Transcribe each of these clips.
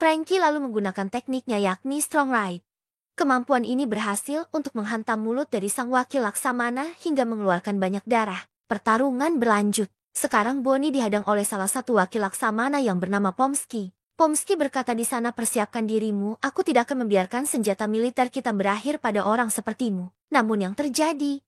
Frankie lalu menggunakan tekniknya yakni Strong Right. Kemampuan ini berhasil untuk menghantam mulut dari sang wakil Laksamana hingga mengeluarkan banyak darah. Pertarungan berlanjut. Sekarang Bonnie dihadang oleh salah satu wakil Laksamana yang bernama Pomsky. Pomsky berkata, di sana persiapkan dirimu, aku tidak akan membiarkan senjata militer kita berakhir pada orang sepertimu. Namun yang terjadi,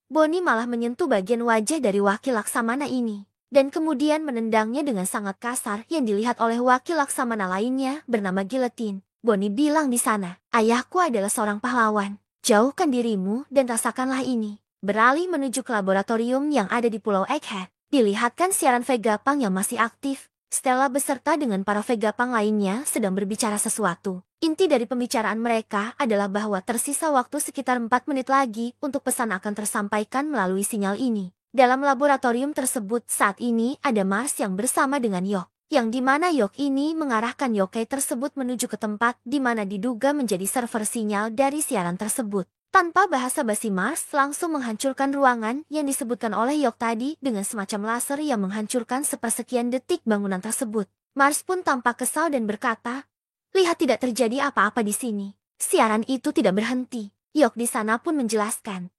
Bonnie malah menyentuh bagian wajah dari wakil Laksamana ini. Dan kemudian menendangnya dengan sangat kasar yang dilihat oleh wakil Laksamana lainnya bernama Guillotine. Bonnie bilang, di sana, ayahku adalah seorang pahlawan. Jauhkan dirimu dan rasakanlah ini. Beralih menuju ke laboratorium yang ada di Pulau Egghead. Dilihatkan siaran Vegapunk yang masih aktif. Stella beserta dengan para Vegapunk lainnya sedang berbicara sesuatu. Inti dari pembicaraan mereka adalah bahwa tersisa waktu sekitar 4 menit lagi untuk pesan akan tersampaikan melalui sinyal ini. Dalam laboratorium tersebut saat ini ada Mars yang bersama dengan Yok. Yang dimana Yok ini mengarahkan yokai tersebut menuju ke tempat di mana diduga menjadi server sinyal dari siaran tersebut. Tanpa basa-basi, Mars langsung menghancurkan ruangan yang disebutkan oleh Yok tadi dengan semacam laser yang menghancurkan sepersekian detik bangunan tersebut. Mars pun tampak kesal dan berkata, lihat, tidak terjadi apa-apa di sini. Siaran itu tidak berhenti. Yok di sana pun menjelaskan,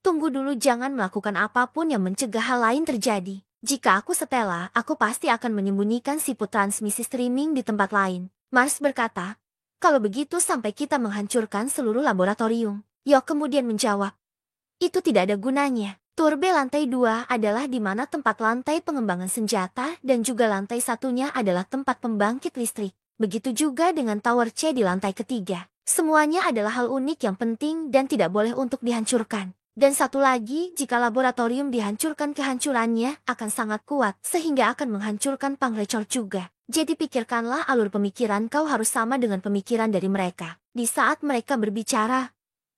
tunggu dulu, jangan melakukan apapun yang mencegah hal lain terjadi. Jika aku Stella, aku pasti akan menyembunyikan siput transmisi streaming di tempat lain. Mars berkata, kalau begitu sampai kita menghancurkan seluruh laboratorium. Yok kemudian menjawab, itu tidak ada gunanya. Turbe lantai 2 adalah di mana tempat lantai pengembangan senjata dan juga lantai satunya adalah tempat pembangkit listrik. Begitu juga dengan Tower C di lantai ketiga. Semuanya adalah hal unik yang penting dan tidak boleh untuk dihancurkan. Dan satu lagi, jika laboratorium dihancurkan, kehancurannya akan sangat kuat sehingga akan menghancurkan Pangrecor juga. Jadi pikirkanlah, alur pemikiran kau harus sama dengan pemikiran dari mereka. Di saat mereka berbicara,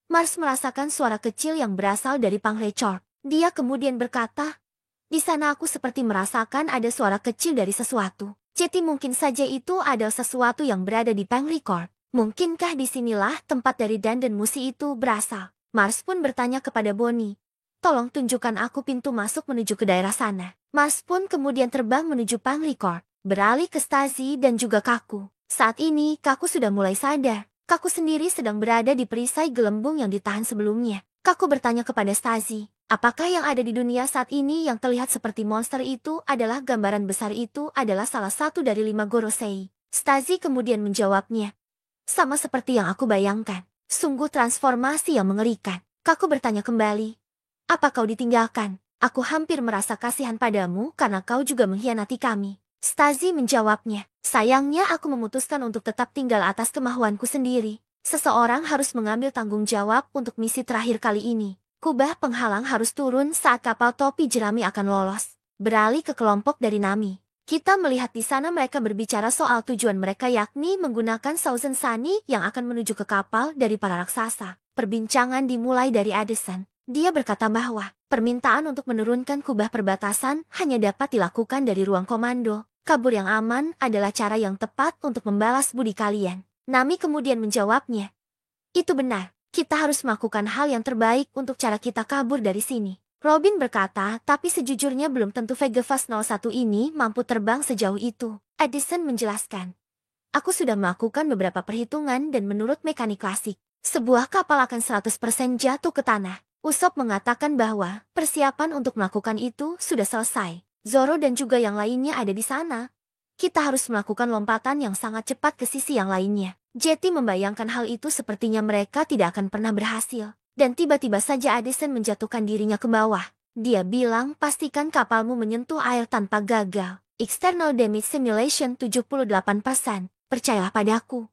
Mars merasakan suara kecil yang berasal dari Pangrecor. Dia kemudian berkata, di sana aku seperti merasakan ada suara kecil dari sesuatu. Jadi mungkin saja itu adalah sesuatu yang berada di Pangrecor. Mungkinkah disinilah tempat dari Dandan Musi itu berasal? Mars pun bertanya kepada Bonnie, tolong tunjukkan aku pintu masuk menuju ke daerah sana. Mars pun kemudian terbang menuju Pangrecor, beralih ke Stacy dan juga Kaku. Saat ini Kaku sudah mulai sadar. Kaku sendiri sedang berada di perisai gelembung yang ditahan sebelumnya. Kaku bertanya kepada Stacy, apakah yang ada di dunia saat ini yang terlihat seperti monster itu adalah gambaran besar itu adalah salah satu dari 5 Gorosei? Stacy kemudian menjawabnya, sama seperti yang aku bayangkan. Sungguh transformasi yang mengerikan. Kaku bertanya kembali, apa kau ditinggalkan? Aku hampir merasa kasihan padamu karena kau juga mengkhianati kami. Stacy menjawabnya, sayangnya aku memutuskan untuk tetap tinggal atas kemauanku sendiri. Seseorang harus mengambil tanggung jawab untuk misi terakhir kali ini. Kubah penghalang harus turun saat kapal topi jerami akan lolos. Beralih ke kelompok dari Nami. Kita melihat di sana mereka berbicara soal tujuan mereka, yakni menggunakan Thousand Sunny yang akan menuju ke kapal dari para raksasa. Perbincangan dimulai dari Addison. Dia berkata bahwa permintaan untuk menurunkan kubah perbatasan hanya dapat dilakukan dari ruang komando. Kabur yang aman adalah cara yang tepat untuk membalas budi kalian. Nami kemudian menjawabnya, itu benar. Kita harus melakukan hal yang terbaik untuk cara kita kabur dari sini. Robin berkata, tapi sejujurnya belum tentu Vegafast 01 ini mampu terbang sejauh itu. Addison menjelaskan, aku sudah melakukan beberapa perhitungan dan menurut mekanik klasik, sebuah kapal akan 100% jatuh ke tanah. Usopp mengatakan bahwa persiapan untuk melakukan itu sudah selesai. Zoro dan juga yang lainnya ada di sana. Kita harus melakukan lompatan yang sangat cepat ke sisi yang lainnya. Jetty membayangkan hal itu, sepertinya mereka tidak akan pernah berhasil. Dan tiba-tiba saja Addison menjatuhkan dirinya ke bawah. Dia bilang, pastikan kapalmu menyentuh air tanpa gagal. External damage simulation 78%. Percayalah padaku.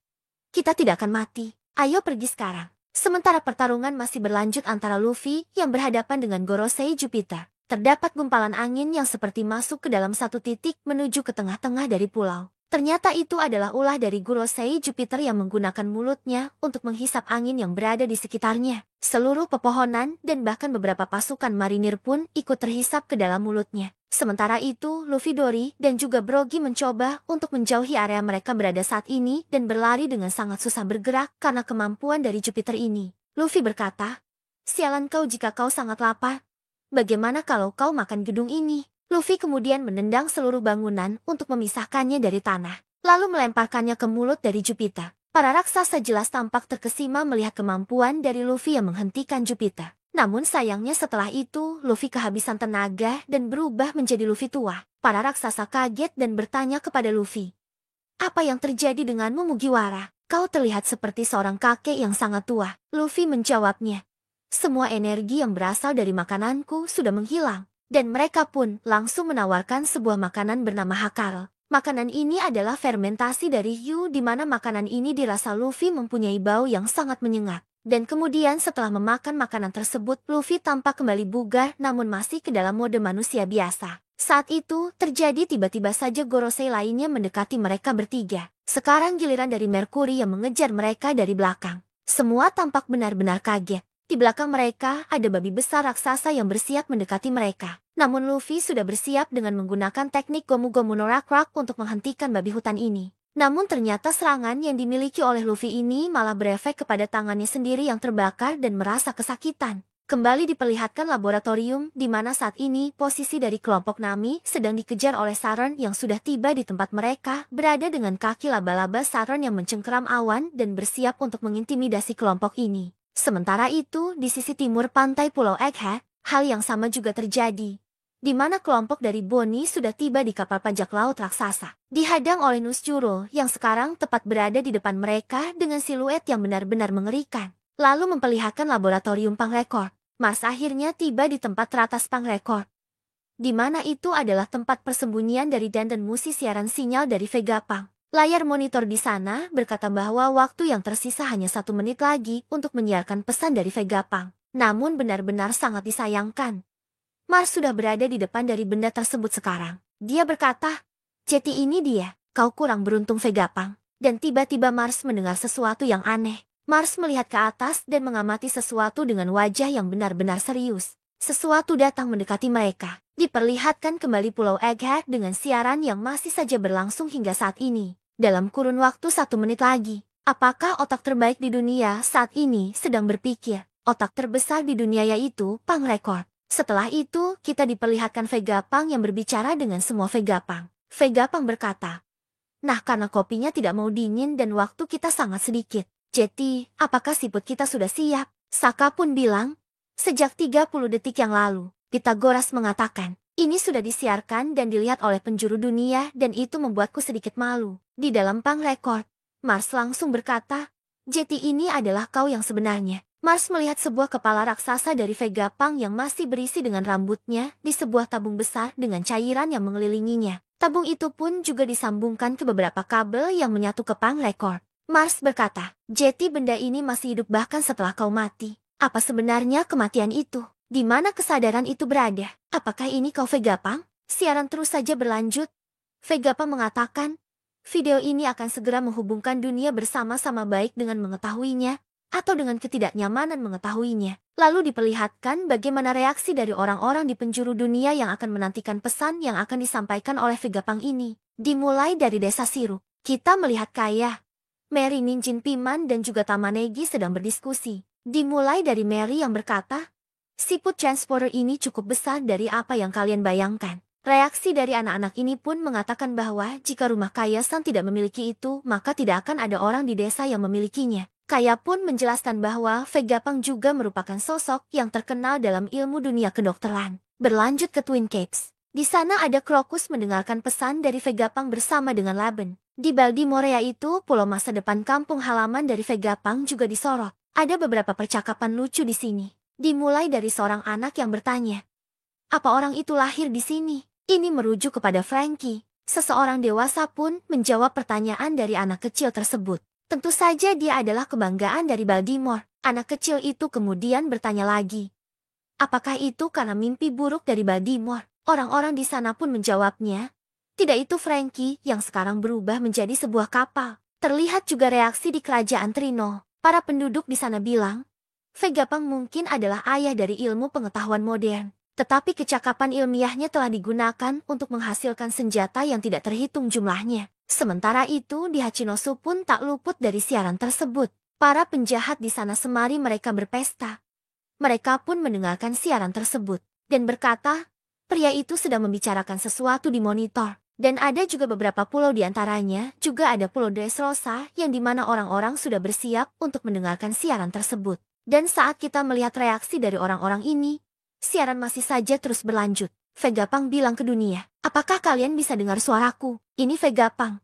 Kita tidak akan mati. Ayo pergi sekarang. Sementara pertarungan masih berlanjut antara Luffy yang berhadapan dengan Gorosei Jupiter. Terdapat gumpalan angin yang seperti masuk ke dalam satu titik menuju ke tengah-tengah dari pulau. Ternyata itu adalah ulah dari Gorosei Jupiter yang menggunakan mulutnya untuk menghisap angin yang berada di sekitarnya. Seluruh pepohonan dan bahkan beberapa pasukan marinir pun ikut terhisap ke dalam mulutnya. Sementara itu, Luffy, Dory, dan juga Brogy mencoba untuk menjauhi area mereka berada saat ini dan berlari dengan sangat susah bergerak karena kemampuan dari Jupiter ini. Luffy berkata, sialan kau jika kau sangat lapar. Bagaimana kalau kau makan gedung ini? Luffy kemudian menendang seluruh bangunan untuk memisahkannya dari tanah. lalu melemparkannya ke mulut dari Jupiter. Para raksasa jelas tampak terkesima melihat kemampuan dari Luffy yang menghentikan Jupiter. Namun sayangnya setelah itu, Luffy kehabisan tenaga dan berubah menjadi Luffy tua. Para raksasa kaget dan bertanya kepada Luffy, "Apa yang terjadi denganmu, Mugiwara? Kau terlihat seperti seorang kakek yang sangat tua." Luffy menjawabnya, "Semua energi yang berasal dari makananku sudah menghilang." Dan mereka pun langsung menawarkan sebuah makanan bernama Hakal. Makanan ini adalah fermentasi dari Yu, di mana makanan ini dirasa Luffy mempunyai bau yang sangat menyengat. Dan kemudian setelah memakan makanan tersebut, Luffy tampak kembali bugar namun masih ke dalam mode manusia biasa. Saat itu, terjadi tiba-tiba saja Gorosei lainnya mendekati mereka bertiga. Sekarang giliran dari Mercury yang mengejar mereka dari belakang. Semua tampak benar-benar kaget. Di belakang mereka ada babi besar raksasa yang bersiap mendekati mereka. Namun Luffy sudah bersiap dengan menggunakan teknik Gomu Gomu no Rock untuk menghentikan babi hutan ini. Namun ternyata serangan yang dimiliki oleh Luffy ini malah berefek kepada tangannya sendiri yang terbakar dan merasa kesakitan. Kembali diperlihatkan laboratorium di mana saat ini posisi dari kelompok Nami sedang dikejar oleh Saron yang sudah tiba di tempat mereka, berada dengan kaki laba-laba Saron yang mencengkeram awan dan bersiap untuk mengintimidasi kelompok ini. Sementara itu, di sisi timur pantai Pulau Egghead, hal yang sama juga terjadi, di mana kelompok dari Bonnie sudah tiba di kapal bajak laut raksasa. Dihadang oleh Nusjuro yang sekarang tepat berada di depan mereka dengan siluet yang benar-benar mengerikan. Lalu memperlihatkan laboratorium Pangrekord. Mars akhirnya tiba di tempat teratas Pangrekord, di mana itu adalah tempat persembunyian dari dan musi siaran sinyal dari Vegapunk. Layar monitor di sana berkata bahwa waktu yang tersisa hanya 1 menit lagi untuk menyiarkan pesan dari Vegapunk. Namun benar-benar sangat disayangkan, Mars sudah berada di depan dari benda tersebut sekarang. Dia berkata, "Jadi ini dia, kau kurang beruntung Vegapunk." Dan tiba-tiba Mars mendengar sesuatu yang aneh. Mars melihat ke atas dan mengamati sesuatu dengan wajah yang benar-benar serius. Sesuatu datang mendekati mereka. Diperlihatkan kembali Pulau Egghead dengan siaran yang masih saja berlangsung hingga saat ini. Dalam kurun waktu 1 menit lagi, apakah otak terbaik di dunia saat ini sedang berpikir? Otak terbesar di dunia yaitu Pangrekord. Setelah itu, kita diperlihatkan Vegapunk yang berbicara dengan semua Vegapunk. Vegapunk berkata, "Nah, karena kopinya tidak mau dingin dan waktu kita sangat sedikit. Jadi, apakah siput kita sudah siap?" Saka pun bilang, "Sejak 30 detik yang lalu." Pitagoras mengatakan, "Ini sudah disiarkan dan dilihat oleh penjuru dunia dan itu membuatku sedikit malu." Di dalam Pangrekord, Mars langsung berkata, "Jadi ini adalah kau yang sebenarnya." Mars melihat sebuah kepala raksasa dari Vegapunk yang masih berisi dengan rambutnya di sebuah tabung besar dengan cairan yang mengelilinginya. Tabung itu pun juga disambungkan ke beberapa kabel yang menyatu ke Pangrekord. Mars berkata, "Jadi benda ini masih hidup bahkan setelah kau mati. Apa sebenarnya kematian itu? Di mana kesadaran itu berada? Apakah ini kau Vegapunk?" Siaran terus saja berlanjut. Vegapunk mengatakan, "Video ini akan segera menghubungkan dunia bersama-sama baik dengan mengetahuinya, atau dengan ketidaknyamanan mengetahuinya." Lalu diperlihatkan bagaimana reaksi dari orang-orang di penjuru dunia yang akan menantikan pesan yang akan disampaikan oleh Vegapunk ini. Dimulai dari desa Siru, kita melihat Kaya, Mary, Ninjin Piman dan juga Tamanegi sedang berdiskusi. Dimulai dari Mary yang berkata, "Siput transporter ini cukup besar dari apa yang kalian bayangkan." Reaksi dari anak-anak ini pun mengatakan bahwa jika rumah Kaya-san tidak memiliki itu, maka tidak akan ada orang di desa yang memilikinya. Kaya pun menjelaskan bahwa Vegapunk juga merupakan sosok yang terkenal dalam ilmu dunia kedokteran. Berlanjut ke Twin Capes. Di sana ada Crocus mendengarkan pesan dari Vegapunk bersama dengan Laben. Di Baltimore yaitu pulau masa depan kampung halaman dari Vegapunk juga disorot. Ada beberapa percakapan lucu di sini. Dimulai dari seorang anak yang bertanya, "Apa orang itu lahir di sini?" Ini merujuk kepada Frankie. Seseorang dewasa pun menjawab pertanyaan dari anak kecil tersebut. Tentu saja dia adalah kebanggaan dari Baltimore. Anak kecil itu kemudian bertanya lagi, "Apakah itu karena mimpi buruk dari Baltimore?" Orang-orang di sana pun menjawabnya, "Tidak, itu Frankie yang sekarang berubah menjadi sebuah kapal." Terlihat juga reaksi di kerajaan Trino. Para penduduk di sana bilang, Vegapunk mungkin adalah ayah dari ilmu pengetahuan modern. Tetapi kecakapan ilmiahnya telah digunakan untuk menghasilkan senjata yang tidak terhitung jumlahnya. Sementara itu di Hachinosu pun tak luput dari siaran tersebut. Para penjahat di sana semari mereka berpesta. Mereka pun mendengarkan siaran tersebut dan berkata, pria itu sedang membicarakan sesuatu di monitor. Dan ada juga beberapa pulau di antaranya, juga ada Pulau Dressrosa yang dimana orang-orang sudah bersiap untuk mendengarkan siaran tersebut. Dan saat kita melihat reaksi dari orang-orang ini, siaran masih saja terus berlanjut. Vegapunk bilang ke dunia, apakah kalian bisa dengar suaraku? Ini Vegapunk.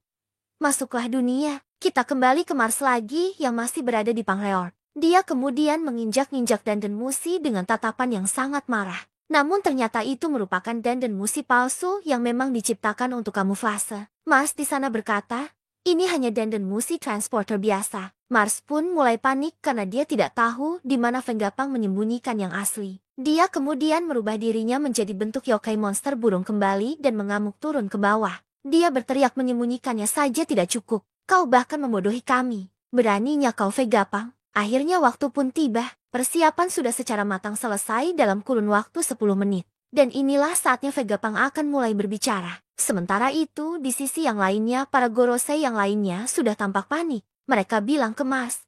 Masuklah dunia, kita kembali ke Mars lagi yang masih berada di Pangreor. Dia kemudian menginjak-injak Dandan Musi dengan tatapan yang sangat marah. Namun ternyata itu merupakan Dandan Musi palsu yang memang diciptakan untuk kamuflase. Mars di sana berkata, ini hanya Dandan Musi transporter biasa. Mars pun mulai panik karena dia tidak tahu di mana Vegapunk menyembunyikan yang asli. Dia kemudian merubah dirinya menjadi bentuk yokai monster burung kembali dan mengamuk turun ke bawah. Dia berteriak menyembunyikannya saja tidak cukup. Kau bahkan membodohi kami. Beraninya kau Vegapunk. Akhirnya waktu pun tiba. Persiapan sudah secara matang selesai dalam kurun waktu 10 menit. Dan inilah saatnya Vegapunk akan mulai berbicara. Sementara itu, di sisi yang lainnya, para Gorosei yang lainnya sudah tampak panik. Mereka bilang ke Mars,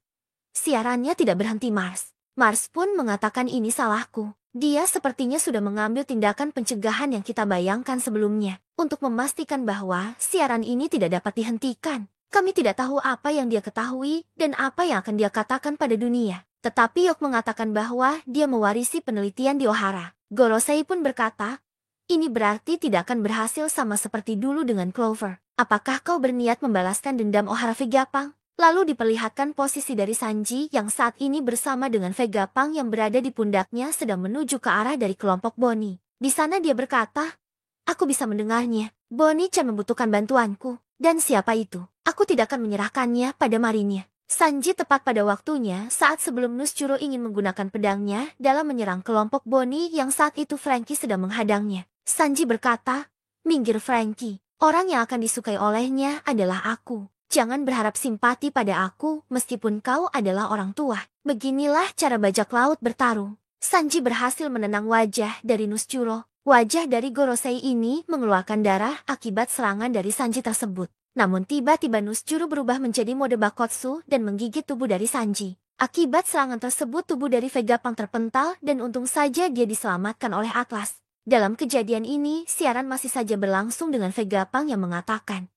siarannya tidak berhenti Mars. Mars pun mengatakan ini salahku. Dia sepertinya sudah mengambil tindakan pencegahan yang kita bayangkan sebelumnya. Untuk memastikan bahwa siaran ini tidak dapat dihentikan. Kami tidak tahu apa yang dia ketahui dan apa yang akan dia katakan pada dunia. Tetapi Yok mengatakan bahwa dia mewarisi penelitian di Ohara. Gorosei pun berkata, ini berarti tidak akan berhasil sama seperti dulu dengan Clover. Apakah kau berniat membalaskan dendam Ohara Vegapunk? Lalu diperlihatkan posisi dari Sanji yang saat ini bersama dengan Vegapunk yang berada di pundaknya sedang menuju ke arah dari kelompok Bonnie. Di sana dia berkata, aku bisa mendengarnya. Bonnie-chan membutuhkan bantuanku. Dan siapa itu? Aku tidak akan menyerahkannya pada Marinya. Sanji tepat pada waktunya saat sebelum Nushiro ingin menggunakan pedangnya dalam menyerang kelompok Bonnie yang saat itu Franky sedang menghadangnya. Sanji berkata, minggir Franky. Orang yang akan disukai olehnya adalah aku. Jangan berharap simpati pada aku meskipun kau adalah orang tua. Beginilah cara bajak laut bertarung. Sanji berhasil menenang wajah dari Nushiro. Wajah dari Gorosei ini mengeluarkan darah akibat serangan dari Sanji tersebut. Namun tiba-tiba Nushiro berubah menjadi mode Bakotsu dan menggigit tubuh dari Sanji. Akibat serangan tersebut tubuh dari Vegapunk terpental dan untung saja dia diselamatkan oleh Atlas. Dalam kejadian ini siaran masih saja berlangsung dengan Vegapunk yang mengatakan,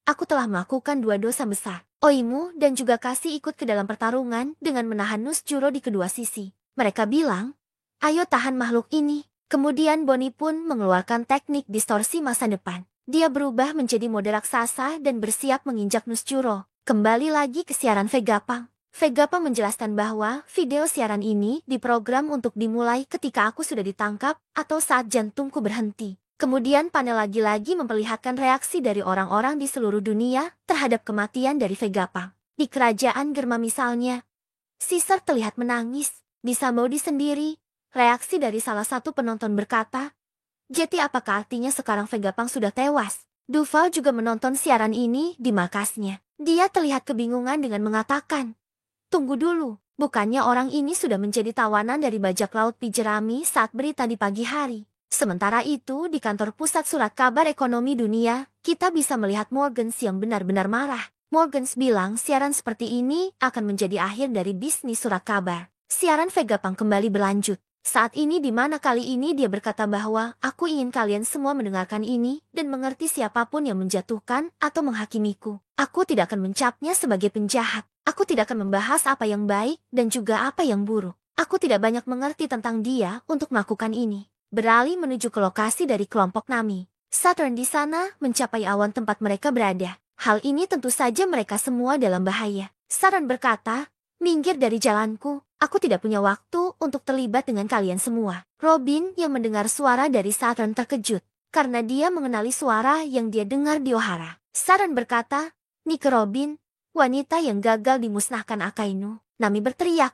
aku telah melakukan 2 dosa besar. Oimu dan juga Kasi ikut ke dalam pertarungan dengan menahan Nushiro di kedua sisi. Mereka bilang, ayo tahan makhluk ini. Kemudian Bonnie pun mengeluarkan teknik distorsi masa depan. Dia berubah menjadi mode raksasa dan bersiap menginjak Nushiro. Kembali lagi ke siaran Vegapunk. Vegapunk menjelaskan bahwa video siaran ini diprogram untuk dimulai ketika aku sudah ditangkap atau saat jantungku berhenti. Kemudian panel lagi-lagi memperlihatkan reaksi dari orang-orang di seluruh dunia terhadap kematian dari Vegapunk. Di kerajaan Germa misalnya, Caesar terlihat menangis. Di Sabaody sendiri, reaksi dari salah satu penonton berkata, jadi apakah artinya sekarang Vegapunk sudah tewas? Duval juga menonton siaran ini di markasnya. Dia terlihat kebingungan dengan mengatakan, tunggu dulu, bukannya orang ini sudah menjadi tawanan dari bajak laut Pijerami saat berita di pagi hari. Sementara itu di kantor pusat surat kabar ekonomi dunia, kita bisa melihat Morgans yang benar-benar marah. Morgans bilang siaran seperti ini akan menjadi akhir dari bisnis surat kabar. Siaran Vegapunk kembali berlanjut. Saat ini di mana kali ini dia berkata bahwa aku ingin kalian semua mendengarkan ini dan mengerti siapapun yang menjatuhkan atau menghakimiku. Aku tidak akan mencapnya sebagai penjahat. Aku tidak akan membahas apa yang baik dan juga apa yang buruk. Aku tidak banyak mengerti tentang dia untuk melakukan ini. Beralih menuju ke lokasi dari kelompok Nami. Saturn di sana mencapai awan tempat mereka berada. Hal ini tentu saja mereka semua dalam bahaya. Saturn berkata, minggir dari jalanku. Aku tidak punya waktu untuk terlibat dengan kalian semua. Robin yang mendengar suara dari Saturn terkejut. Karena dia mengenali suara yang dia dengar di Ohara. Saturn berkata, Nike Robin, wanita yang gagal dimusnahkan Akainu. Nami berteriak.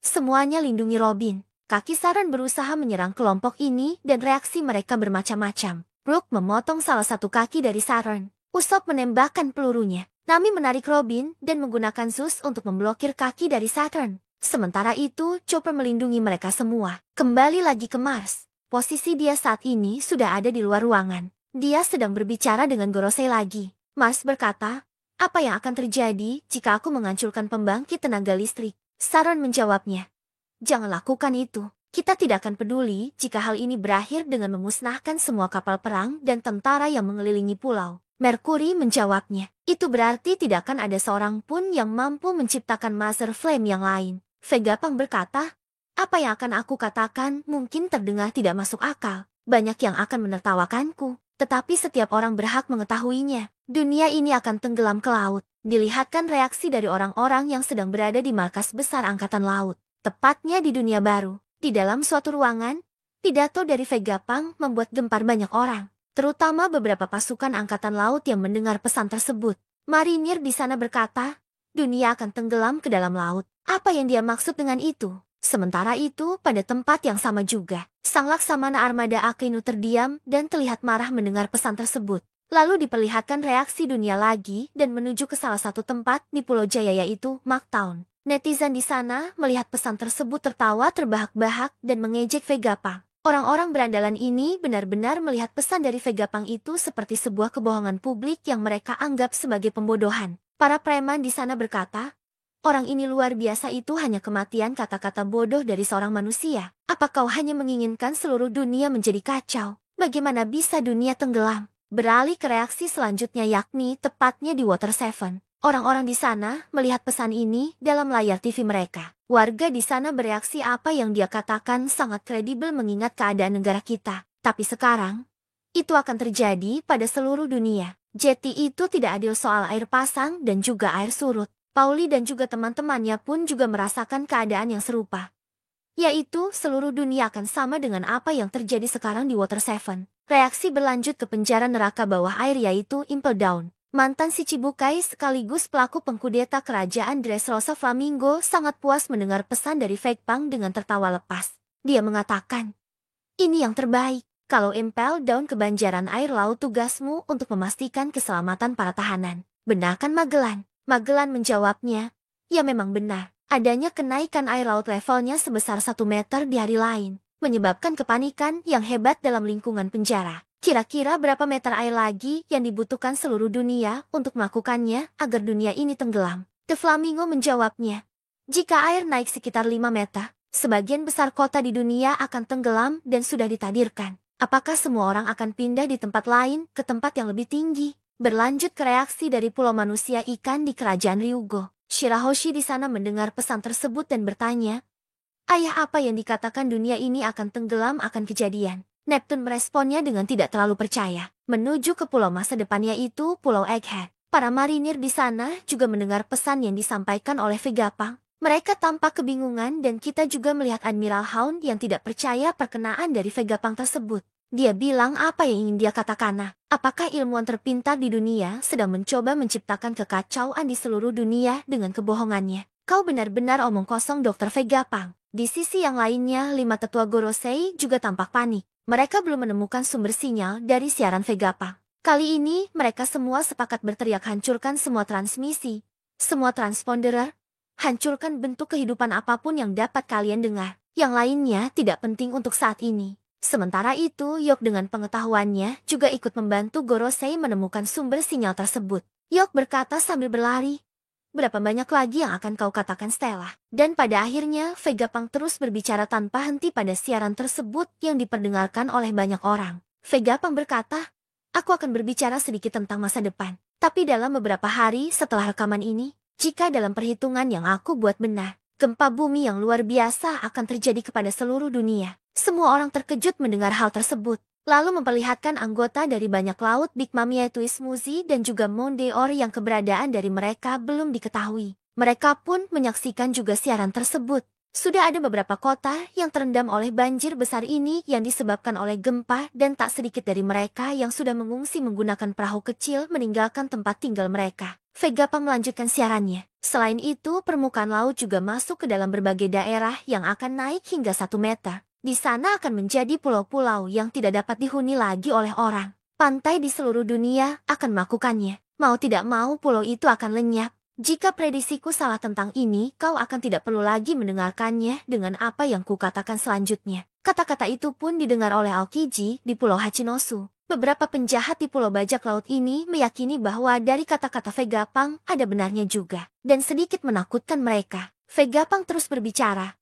Semuanya lindungi Robin. Kaki Saturn berusaha menyerang kelompok ini dan reaksi mereka bermacam-macam. Brook memotong salah satu kaki dari Saturn. Usopp menembakkan pelurunya. Nami menarik Robin dan menggunakan Zeus untuk memblokir kaki dari Saturn. Sementara itu, Chopper melindungi mereka semua. Kembali lagi ke Mars. Posisi dia saat ini sudah ada di luar ruangan. Dia sedang berbicara dengan Gorosei lagi. Mars berkata, apa yang akan terjadi jika aku menghancurkan pembangkit tenaga listrik? Saturn menjawabnya, jangan lakukan itu. Kita tidak akan peduli jika hal ini berakhir dengan memusnahkan semua kapal perang dan tentara yang mengelilingi pulau. Mercury menjawabnya. Itu berarti tidak akan ada seorang pun yang mampu menciptakan Mother Flame yang lain. Vegapunk berkata, apa yang akan aku katakan mungkin terdengar tidak masuk akal. Banyak yang akan menertawakanku, tetapi setiap orang berhak mengetahuinya. Dunia ini akan tenggelam ke laut. Dilihatkan reaksi dari orang-orang yang sedang berada di markas besar Angkatan Laut. Tepatnya di dunia baru. Di dalam suatu ruangan, pidato dari Vegapunk membuat gempar banyak orang. Terutama beberapa pasukan Angkatan Laut yang mendengar pesan tersebut. Marinir di sana berkata, dunia akan tenggelam ke dalam laut. Apa yang dia maksud dengan itu? Sementara itu, pada tempat yang sama juga, sang laksamana armada Akainu terdiam dan terlihat marah mendengar pesan tersebut. Lalu diperlihatkan reaksi dunia lagi dan menuju ke salah satu tempat di Pulau Jaya yaitu Marktown. Netizen di sana melihat pesan tersebut tertawa terbahak-bahak dan mengejek Vegapunk. Orang-orang berandalan ini benar-benar melihat pesan dari Vegapunk itu seperti sebuah kebohongan publik yang mereka anggap sebagai pembodohan. Para preman di sana berkata, orang ini luar biasa, itu hanya kematian kata-kata bodoh dari seorang manusia. Apa kau hanya menginginkan seluruh dunia menjadi kacau? Bagaimana bisa dunia tenggelam? Beralih ke reaksi selanjutnya yakni tepatnya di Water Seven. Orang-orang di sana melihat pesan ini dalam layar TV mereka. Warga di sana bereaksi apa yang dia katakan sangat kredibel mengingat keadaan negara kita. Tapi sekarang, itu akan terjadi pada seluruh dunia. Jetty itu tidak adil soal air pasang dan juga air surut. Pauli dan juga teman-temannya pun juga merasakan keadaan yang serupa. Yaitu seluruh dunia akan sama dengan apa yang terjadi sekarang di Water Seven. Reaksi berlanjut ke penjara neraka bawah air yaitu Impel Down. Mantan si Chibukai sekaligus pelaku pengkudeta kerajaan Dressrosa Flamingo sangat puas mendengar pesan dari Vegapunk dengan tertawa lepas. Dia mengatakan, ini yang terbaik. Kalau Impel Down kebanjaran air laut, tugasmu untuk memastikan keselamatan para tahanan. Benar kan Magellan? Magellan menjawabnya, ya memang benar. Adanya kenaikan air laut levelnya sebesar 1 meter di hari lain, menyebabkan kepanikan yang hebat dalam lingkungan penjara. Kira-kira berapa meter air lagi yang dibutuhkan seluruh dunia untuk melakukannya agar dunia ini tenggelam? The Flamingo menjawabnya, jika air naik sekitar 5 meter, sebagian besar kota di dunia akan tenggelam dan sudah ditakdirkan. Apakah semua orang akan pindah di tempat lain ke tempat yang lebih tinggi? Berlanjut ke reaksi dari pulau manusia ikan di kerajaan Ryugo. Shirahoshi di sana mendengar pesan tersebut dan bertanya, ayah, apa yang dikatakan dunia ini akan tenggelam akan kejadian? Neptune meresponnya dengan tidak terlalu percaya. Menuju ke pulau masa depan yaitu Pulau Egghead. Para marinir di sana juga mendengar pesan yang disampaikan oleh Vegapunk. Mereka tampak kebingungan dan kita juga melihat Admiral Hound yang tidak percaya perkenaan dari Vegapunk tersebut. Dia bilang apa yang ingin dia katakan. Apakah ilmuwan terpintar di dunia sedang mencoba menciptakan kekacauan di seluruh dunia dengan kebohongannya? Kau benar-benar omong kosong, Dr. Vegapunk. Di sisi yang lainnya, 5 tetua Gorosei juga tampak panik. Mereka belum menemukan sumber sinyal dari siaran Vegapunk. Kali ini, mereka semua sepakat berteriak, hancurkan semua transmisi, semua transponder, hancurkan bentuk kehidupan apapun yang dapat kalian dengar. Yang lainnya tidak penting untuk saat ini. Sementara itu, Yok dengan pengetahuannya juga ikut membantu Gorosei menemukan sumber sinyal tersebut. Yok berkata sambil berlari, berapa banyak lagi yang akan kau katakan, Stella? Dan pada akhirnya, Vegapunk terus berbicara tanpa henti pada siaran tersebut yang diperdengarkan oleh banyak orang. Vegapunk berkata, aku akan berbicara sedikit tentang masa depan. Tapi dalam beberapa hari setelah rekaman ini, jika dalam perhitungan yang aku buat benar, gempa bumi yang luar biasa akan terjadi kepada seluruh dunia. Semua orang terkejut mendengar hal tersebut. Lalu memperlihatkan anggota dari banyak laut Big Mom yaitu Ismuzi dan juga Mondeor yang keberadaan dari mereka belum diketahui. Mereka pun menyaksikan juga siaran tersebut. Sudah ada beberapa kota yang terendam oleh banjir besar ini yang disebabkan oleh gempa dan tak sedikit dari mereka yang sudah mengungsi menggunakan perahu kecil meninggalkan tempat tinggal mereka. Vegapunk melanjutkan siarannya. Selain itu, permukaan laut juga masuk ke dalam berbagai daerah yang akan naik hingga 1 meter. Di sana akan menjadi pulau-pulau yang tidak dapat dihuni lagi oleh orang. Pantai di seluruh dunia akan melakukannya. Mau tidak mau pulau itu akan lenyap. Jika prediksiku salah tentang ini, kau akan tidak perlu lagi mendengarkannya dengan apa yang kukatakan selanjutnya. Kata-kata itu pun didengar oleh Aokiji di Pulau Hachinosu. Beberapa penjahat di Pulau Bajak Laut ini meyakini bahwa dari kata-kata Vegapunk ada benarnya juga. Dan sedikit menakutkan mereka. Vegapunk terus berbicara.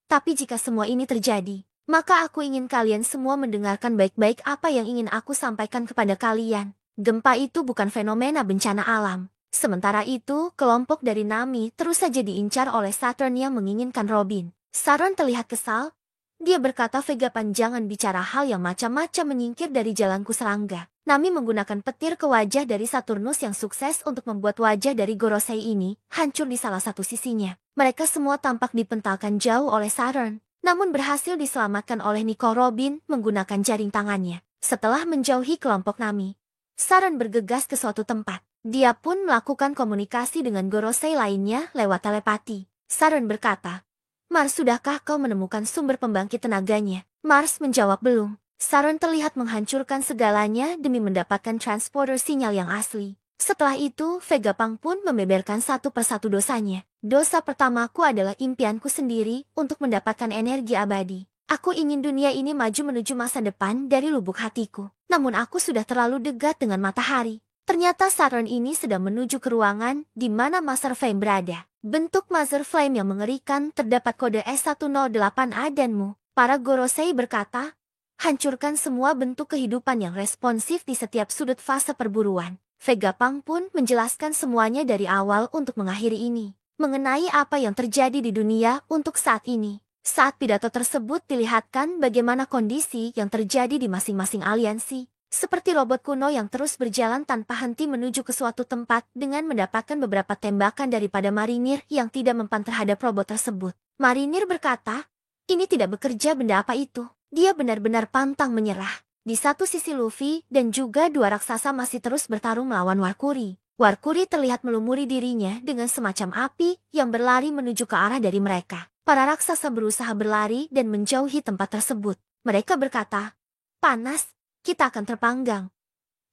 Tapi jika semua ini terjadi, maka aku ingin kalian semua mendengarkan baik-baik apa yang ingin aku sampaikan kepada kalian. Gempa itu bukan fenomena bencana alam. Sementara itu, kelompok dari Nami terus saja diincar oleh Saturn yang menginginkan Robin. Saturn terlihat kesal. Dia berkata, Vegapunk, jangan bicara hal yang macam-macam, menyingkir dari jalanku serangga. Nami menggunakan petir ke wajah dari Saturnus yang sukses untuk membuat wajah dari Gorosei ini hancur di salah satu sisinya. Mereka semua tampak dipentalkan jauh oleh Saturn, namun berhasil diselamatkan oleh Nico Robin menggunakan jaring tangannya. Setelah menjauhi kelompok Nami, Saturn bergegas ke suatu tempat. Dia pun melakukan komunikasi dengan Gorosei lainnya lewat telepati. Saturn berkata, Mars, sudahkah kau menemukan sumber pembangkit tenaganya? Mars menjawab, belum. Saturn terlihat menghancurkan segalanya demi mendapatkan transporter sinyal yang asli. Setelah itu, Vegapunk pun membeberkan satu persatu dosanya. Dosa pertamaku adalah impianku sendiri untuk mendapatkan energi abadi. Aku ingin dunia ini maju menuju masa depan dari lubuk hatiku. Namun aku sudah terlalu dekat dengan matahari. Ternyata Saturn ini sedang menuju ke ruangan di mana Master Flame berada. Bentuk Master Flame yang mengerikan, terdapat kode S108A dan Mu. Para Gorosei berkata, hancurkan semua bentuk kehidupan yang responsif di setiap sudut fase perburuan. Vegapunk pun menjelaskan semuanya dari awal untuk mengakhiri ini. Mengenai apa yang terjadi di dunia untuk saat ini. Saat pidato tersebut dilihatkan bagaimana kondisi yang terjadi di masing-masing aliansi. Seperti robot kuno yang terus berjalan tanpa henti menuju ke suatu tempat dengan mendapatkan beberapa tembakan daripada marinir yang tidak mempan terhadap robot tersebut. Marinir berkata, ini tidak bekerja, benda apa itu? Dia benar-benar pantang menyerah. Di satu sisi Luffy dan juga dua raksasa masih terus bertarung melawan Warkuri. Warkuri terlihat melumuri dirinya dengan semacam api yang berlari menuju ke arah dari mereka. Para raksasa berusaha berlari dan menjauhi tempat tersebut. Mereka berkata, panas. Kita akan terpanggang.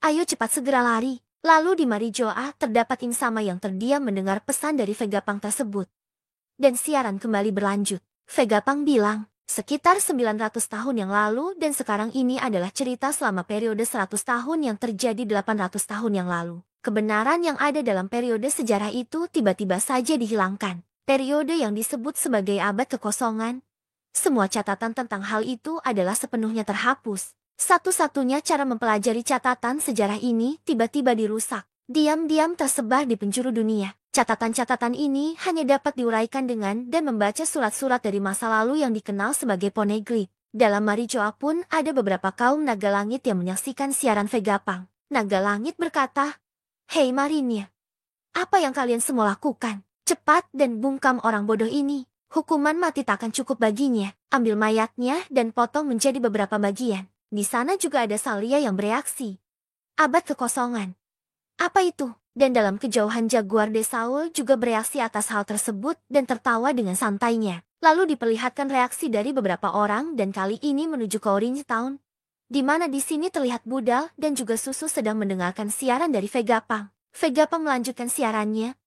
Ayo cepat segera lari. Lalu di Marijoa terdapat Insama yang terdiam mendengar pesan dari Vegapunk tersebut. Dan siaran kembali berlanjut. Vegapunk bilang, sekitar 900 tahun yang lalu dan sekarang ini adalah cerita selama periode 100 tahun yang terjadi 800 tahun yang lalu. Kebenaran yang ada dalam periode sejarah itu tiba-tiba saja dihilangkan. Periode yang disebut sebagai abad kekosongan. Semua catatan tentang hal itu adalah sepenuhnya terhapus. Satu-satunya cara mempelajari catatan sejarah ini tiba-tiba dirusak. Diam-diam tersebar di penjuru dunia. Catatan-catatan ini hanya dapat diuraikan dengan dan membaca surat-surat dari masa lalu yang dikenal sebagai poneglyph. Dalam Marijoa pun ada beberapa kaum naga langit yang menyaksikan siaran Vegapunk. Naga langit berkata, hei marinir, apa yang kalian semua lakukan? Cepat dan bungkam orang bodoh ini. Hukuman mati tak akan cukup baginya. Ambil mayatnya dan potong menjadi beberapa bagian. Di sana juga ada Salia yang bereaksi. Abad kekosongan. Apa itu? Dan dalam kejauhan Jaguar de Saul juga bereaksi atas hal tersebut dan tertawa dengan santainya. Lalu diperlihatkan reaksi dari beberapa orang dan kali ini menuju ke Orange Town. Di mana di sini terlihat Budal dan juga Susu sedang mendengarkan siaran dari Vegapunk. Vegapunk melanjutkan siarannya.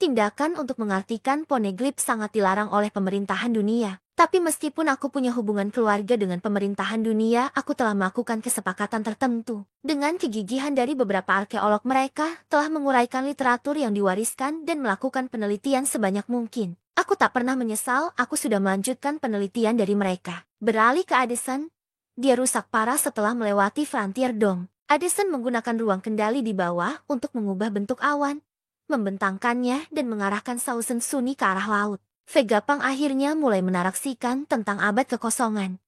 Tindakan untuk mengartikan poneglyph sangat dilarang oleh pemerintahan dunia. Tapi meskipun aku punya hubungan keluarga dengan pemerintahan dunia, aku telah melakukan kesepakatan tertentu. Dengan kegigihan dari beberapa arkeolog, mereka telah menguraikan literatur yang diwariskan dan melakukan penelitian sebanyak mungkin. Aku tak pernah menyesal aku sudah melanjutkan penelitian dari mereka. Beralih ke Addison, dia rusak parah setelah melewati Frontier Dome. Addison menggunakan ruang kendali di bawah untuk mengubah bentuk awan, membentangkannya dan mengarahkan Sausen Suni ke arah laut. Vegapunk akhirnya mulai menaraksikan tentang abad kekosongan.